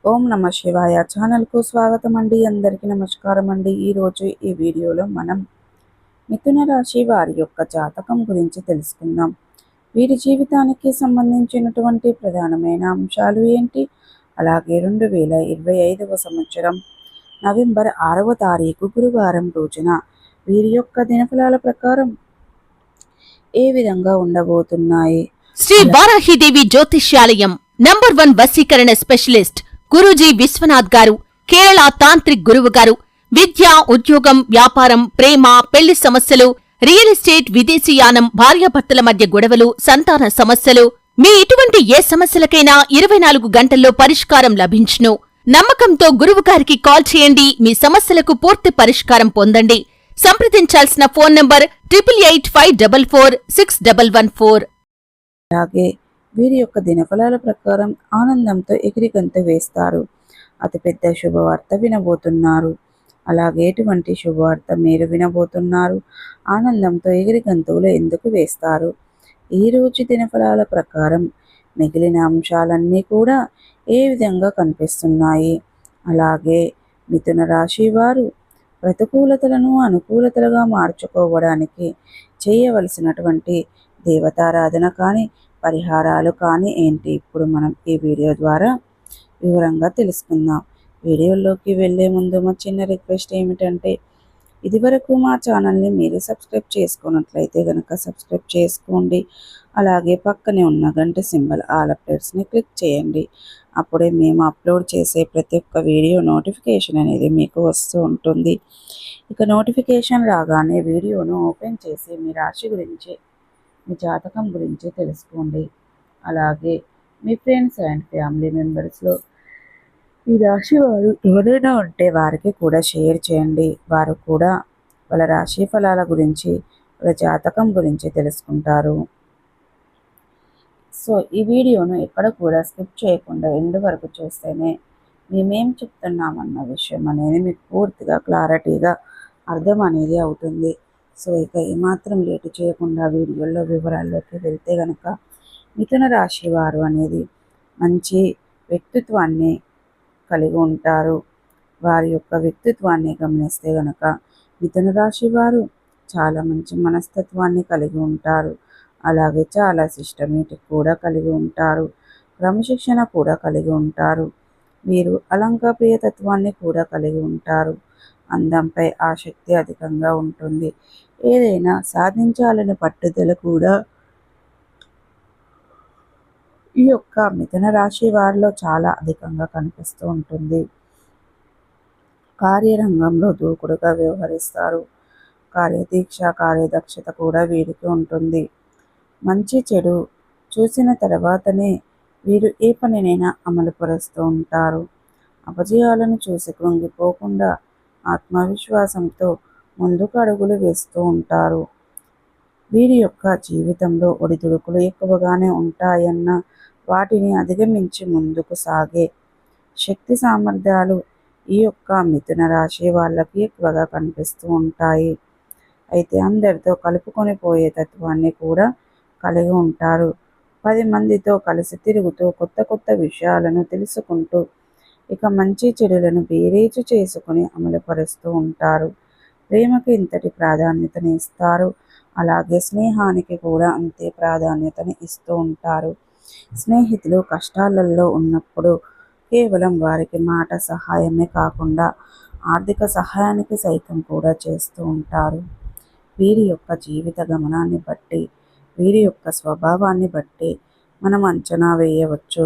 ఓం నమ శివాయ ఛానల్కు స్వాగతం అండి. అందరికీ నమస్కారం అండి. ఈరోజు ఈ వీడియోలో మనం మిథున రాశి వారి యొక్క జాతకం గురించి తెలుసుకుందాం. వీరి జీవితానికి సంబంధించినటువంటి ప్రధానమైన అంశాలు ఏంటి, అలాగే 2025వ సంవత్సరం నవంబర్ 6వ తారీఖు గురువారం రోజున వీరి యొక్క దినఫలాల ప్రకారం ఏ విధంగా ఉండబోతున్నాయి. శ్రీ వారాహిదేవి జ్యోతిష్యాలయం నంబర్ 1 వశీకరణ స్పెషలిస్ట్ గురూజీ విశ్వనాథ్ గారు, కేరళ తాంత్రిక్ గురువు గారు. విద్య, ఉద్యోగం, వ్యాపారం, ప్రేమ, పెళ్లి సమస్యలు, రియల్ ఎస్టేట్, విదేశీయానం, భార్యాభర్తల మధ్య గొడవలు, సంతాన సమస్యలు, మీ ఇటువంటి ఏ సమస్యలకైనా 24 గంటల్లో పరిష్కారం లభించును. నమ్మకంతో గురువుగారికి కాల్ చేయండి. మీ సమస్యలకు పూర్తి పరిష్కారం పొందండి. సంప్రదించాల్సిన ఫోన్ నంబర్ 8885446114. అలాగే వీరి యొక్క దినఫలాల ప్రకారం ఆనందంతో ఎగిరిగంతు వేస్తారు. అతిపెద్ద శుభవార్త వినబోతున్నారు. అలాగే ఎటువంటి శుభవార్త మీరు వినబోతున్నారు, ఆనందంతో ఎగిరిగంతువులు ఎందుకు వేస్తారు, ఈరోజు దినఫలాల ప్రకారం మిగిలిన అంశాలన్నీ కూడా ఏ విధంగా కనిపిస్తున్నాయి. అలాగే మిథున రాశి వారు ప్రతికూలతలను అనుకూలతలుగా మార్చుకోవడానికి చేయవలసినటువంటి దేవతారాధన కానీ పరిహారాలు కానీ ఏంటి, ఇప్పుడు మనం ఈ వీడియో ద్వారా వివరంగా తెలుసుకుందాం. వీడియోలోకి వెళ్ళే ముందు మా చిన్న రిక్వెస్ట్ ఏమిటంటే, ఇదివరకు మా ఛానల్ని మీరు సబ్స్క్రైబ్ చేసుకున్నట్లయితే కనుక సబ్స్క్రైబ్ చేసుకోండి. అలాగే పక్కనే ఉన్న గంట సింబల్ ఆల్ అప్డేట్స్ని క్లిక్ చేయండి. అప్పుడే మేము అప్లోడ్ చేసే ప్రతి ఒక్క వీడియో నోటిఫికేషన్ అనేది మీకు వస్తూ ఉంటుంది. ఇక నోటిఫికేషన్ రాగానే వీడియోను ఓపెన్ చేసి మీ రాశి గురించి, మీ జాతకం గురించి తెలుసుకోండి. అలాగే మీ ఫ్రెండ్స్ అండ్ ఫ్యామిలీ మెంబర్స్లో ఈ రాశి వారు ఎవరైనా ఉంటే వారికి కూడా షేర్ చేయండి. వారు కూడా వాళ్ళ రాశి ఫలాల గురించి, వాళ్ళ జాతకం గురించి తెలుసుకుంటారు. సో ఈ వీడియోను ఎక్కడ కూడా స్కిప్ చేయకుండా ఎండ్ వరకు చూస్తేనే మేమేం చెప్తున్నామన్న విషయం అనేది మీకు పూర్తిగా క్లారిటీగా అర్థం అనేది అవుతుంది. సో ఇక ఏమాత్రం లేటు చేయకుండా వీడియోలో వివరాల్లోకి వెళ్తే కనుక, మిథున రాశి వారు అనేది మంచి వ్యక్తిత్వాన్ని కలిగి ఉంటారు. వారి యొక్క వ్యక్తిత్వాన్ని గమనిస్తే కనుక మిథున రాశి వారు చాలా మంచి మనస్తత్వాన్ని కలిగి ఉంటారు. అలాగే చాలా సిస్టమేటిక్ కూడా కలిగి ఉంటారు. క్రమశిక్షణ కూడా కలిగి ఉంటారు. వీరు అలంకాప్రియతత్వాన్ని కూడా కలిగి ఉంటారు. అందంపై ఆసక్తి అధికంగా ఉంటుంది. ఏదైనా సాధించాలని పట్టుదల కూడా ఈ యొక్క మిథున రాశి వారిలో చాలా అధికంగా కనిపిస్తూ ఉంటుంది. కార్యరంగంలో దూకుడుగా వ్యవహరిస్తారు. కార్యదీక్ష, కార్యదక్షత కూడా వీరికి ఉంటుంది. మంచి చెడు చూసిన తర్వాతనే వీరు ఏ పనినైనా అమలుపరుస్తూ ఉంటారు. అపజయాలను చూసి కృంగిపోకుండా ఆత్మవిశ్వాసంతో ముందుకు అడుగులు వేస్తూ ఉంటారు. వీరి యొక్క జీవితంలో ఒడిదుడుకులు ఎక్కువగానే ఉంటాయన్న వాటిని అధిగమించి ముందుకు సాగే శక్తి సామర్థ్యాలు ఈ యొక్క మిథున రాశి వాళ్ళకి ఎక్కువగా కనిపిస్తూ ఉంటాయి. అయితే అందరితో కలుపుకొని పోయే తత్వాన్ని కూడా కలిగి ఉంటారు. 10 మందితో కలిసి తిరుగుతూ కొత్త కొత్త విషయాలను తెలుసుకుంటూ ఇక మంచి చెడులను బేరీజు చేసుకుని అమలుపరుస్తూ ఉంటారు. ప్రేమకు ఇంతటి ప్రాధాన్యతని ఇస్తారు. అలాగే స్నేహానికి కూడా అంతే ప్రాధాన్యతని ఇస్తూ ఉంటారు. స్నేహితులు కష్టాలలో ఉన్నప్పుడు కేవలం వారికి మాట సహాయమే కాకుండా ఆర్థిక సహాయానికి సైతం కూడా చేస్తూ ఉంటారు. వీరి యొక్క జీవిత గమనాన్ని బట్టి, వీరి యొక్క స్వభావాన్ని బట్టి మనం అంచనా వేయవచ్చు.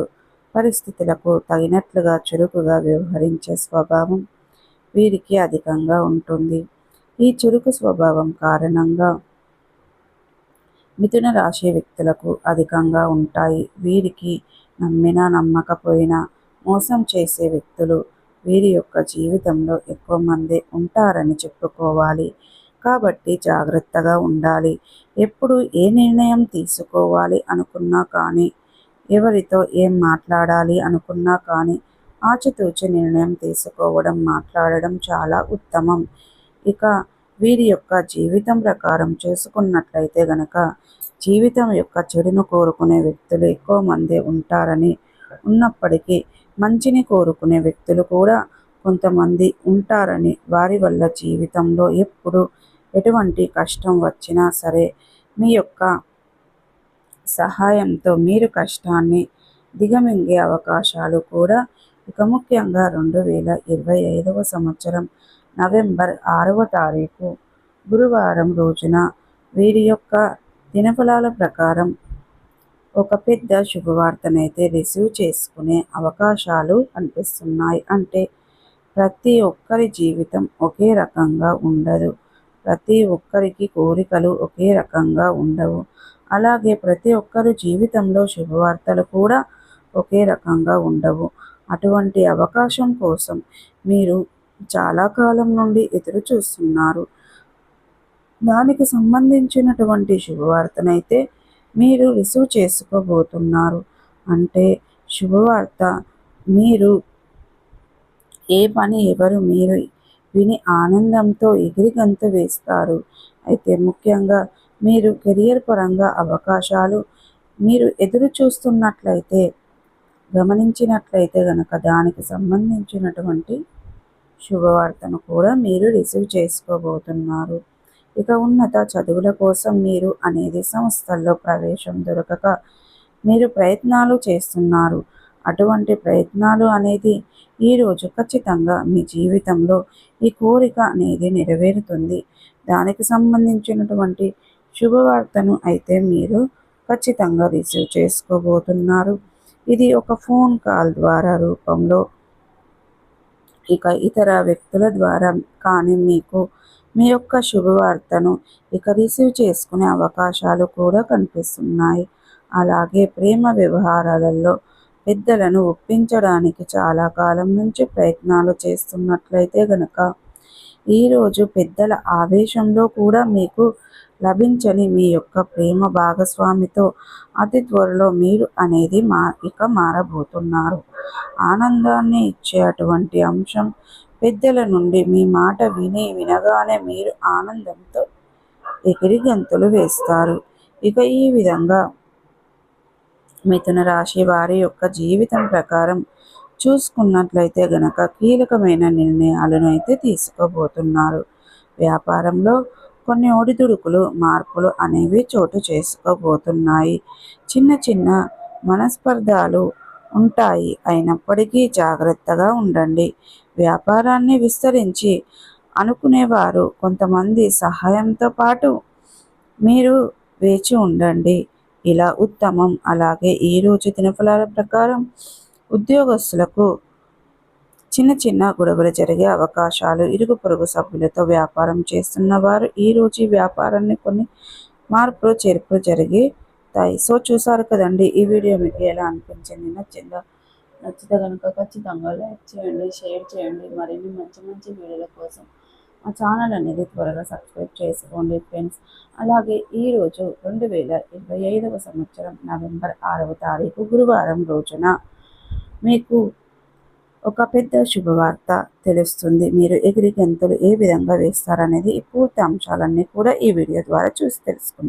పరిస్థితులకు తగినట్లుగా చురుకుగా వ్యవహరించే స్వభావం వీరికి అధికంగా ఉంటుంది. ఈ చురుకు స్వభావం కారణంగా మిథున రాశి వ్యక్తులకు అధికంగా ఉంటాయి. వీరికి నమ్మినా నమ్మకపోయినా మోసం చేసే వ్యక్తులు వీరి యొక్క జీవితంలో ఎక్కువ మంది ఉంటారని చెప్పుకోవాలి. కాబట్టి జాగ్రత్తగా ఉండాలి. ఎప్పుడు ఏ నిర్ణయం తీసుకోవాలి అనుకున్నా కానీ, ఎవరితో ఏం మాట్లాడాలి అనుకున్నా కానీ ఆచితూచి నిర్ణయం తీసుకోవడం, మాట్లాడడం చాలా ఉత్తమం. ఇక వీరి యొక్క జీవితం ప్రకారం చూసుకున్నట్లయితే గనక, జీవితం యొక్క చెడును కోరుకునే వ్యక్తులు ఎక్కువ మంది ఉంటారని ఉన్నప్పటికీ మంచిని కోరుకునే వ్యక్తులు కూడా కొంతమంది ఉంటారని, వారి వల్ల జీవితంలో ఎప్పుడు ఎటువంటి కష్టం వచ్చినా సరే మీ యొక్క సహాయంతో మీరు కష్టాన్ని దిగమింగే అవకాశాలు కూడా ఇక ముఖ్యంగా 2025వ సంవత్సరం నవంబర్ 6వ తారీఖు గురువారం రోజున వీరి యొక్క దినఫలాల ప్రకారం ఒక పెద్ద శుభవార్తనైతే రిసీవ్ చేసుకునే అవకాశాలు కనిపిస్తున్నాయి. అంటే ప్రతి ఒక్కరి జీవితం ఒకే రకంగా ఉండదు. ప్రతి ఒక్కరికి కోరికలు ఒకే రకంగా ఉండవు. అలాగే ప్రతి ఒక్కరు జీవితంలో శుభవార్తలు కూడా ఒకే రకంగా ఉండవు. అటువంటి అవకాశం కోసం మీరు చాలా కాలం నుండి ఎదురు చూస్తున్నారు. దానికి సంబంధించినటువంటి శుభవార్తనైతే మీరు రిసీవ్ చేసుకోబోతున్నారు. అంటే శుభవార్త, మీరు ఏ పని ఎవరు మీరు విని ఆనందంతో ఎగిరిగంతు వేస్తారు. అయితే ముఖ్యంగా మీరు కెరియర్ పరంగా అవకాశాలు మీరు ఎదురు చూస్తున్నట్లయితే, గమనించినట్లయితే గనక దానికి సంబంధించినటువంటి శుభవార్తను కూడా మీరు రిసీవ్ చేసుకోబోతున్నారు. ఇక ఉన్నత చదువుల కోసం మీరు అనేది సంస్థల్లో ప్రవేశం దొరకక మీరు ప్రయత్నాలు చేస్తున్నారు. అటువంటి ప్రయత్నాలు అనేది ఈరోజు ఖచ్చితంగా మీ జీవితంలో ఈ కోరిక అనేది నెరవేరుతుంది. దానికి సంబంధించినటువంటి శుభవార్తను అయితే మీరు ఖచ్చితంగా రిసీవ్ చేసుకోబోతున్నారు. ఇది ఒక ఫోన్ కాల్ ద్వారా రూపంలో, ఇక ఇతర వ్యక్తుల ద్వారా కానీ మీకు మీ యొక్క శుభవార్తను ఇక రిసీవ్ చేసుకునే అవకాశాలు కూడా కనిపిస్తున్నాయి. అలాగే ప్రేమ వ్యవహారాలలో పెద్దలను ఒప్పించడానికి చాలా కాలం నుంచి ప్రయత్నాలు చేస్తున్నట్లయితే గనక ఈరోజు పెద్దల ఆవేశంలో కూడా మీకు లభించని మీ యొక్క ప్రేమ భాగస్వామితో అతి త్వరలో మీరు అనేది మారబోతున్నారు. ఆనందాన్ని ఇచ్చే అటువంటి అంశం పెద్దల నుండి మీ మాట వినగానే మీరు ఆనందంతో ఎగిరి గంతులు వేస్తారు. ఇక ఈ విధంగా మిథున రాశి వారి యొక్క జీవితం ప్రకారం చూసుకున్నట్లయితే గనక కీలకమైన నిర్ణయాలను అయితే తీసుకోబోతున్నారు. వ్యాపారంలో కొన్ని ఒడిదుడుకులు, మార్పులు అనేవి చోటు చేసుకోబోతున్నాయి. చిన్న చిన్న మనస్పర్ధాలు ఉంటాయి. అయినప్పటికీ జాగ్రత్తగా ఉండండి. వ్యాపారాన్ని విస్తరించి అనుకునేవారు కొంతమంది సహాయంతో పాటు మీరు వేచి ఉండండి. ఇలా ఉత్తమం. అలాగే ఈరోజు దినఫలాల ప్రకారం ఉద్యోగస్తులకు చిన్న చిన్న గొడవలు జరిగే అవకాశాలు, ఇరుగు పొరుగు సభ్యులతో వ్యాపారం చేస్తున్న వారు ఈరోజు ఈ వ్యాపారాన్ని కొన్ని మార్పులు చేర్పులు జరిగితాయి. సో చూసారు కదండి, ఈ వీడియో మీకు ఎలా అనిపించింది? నచ్చితే కనుక ఖచ్చితంగా లైక్ చేయండి, షేర్ చేయండి. మరిన్ని మంచి మంచి వీడియోల కోసం మా ఛానల్ అనేది త్వరగా సబ్స్క్రైబ్ చేసుకోండి ఫ్రెండ్స్. అలాగే ఈరోజు 2025వ సంవత్సరం నవంబర్ 6వ తారీఖు గురువారం రోజున మీకు ఒక పెద్ద శుభవార్త తెలుస్తుంది. మీరు ఎగిరి గంతులు ఏ విధంగా వేస్తారనేది ఈ పూర్తి అంశాలన్నీ కూడా ఈ వీడియో ద్వారా చూసి తెలుసుకుందాం.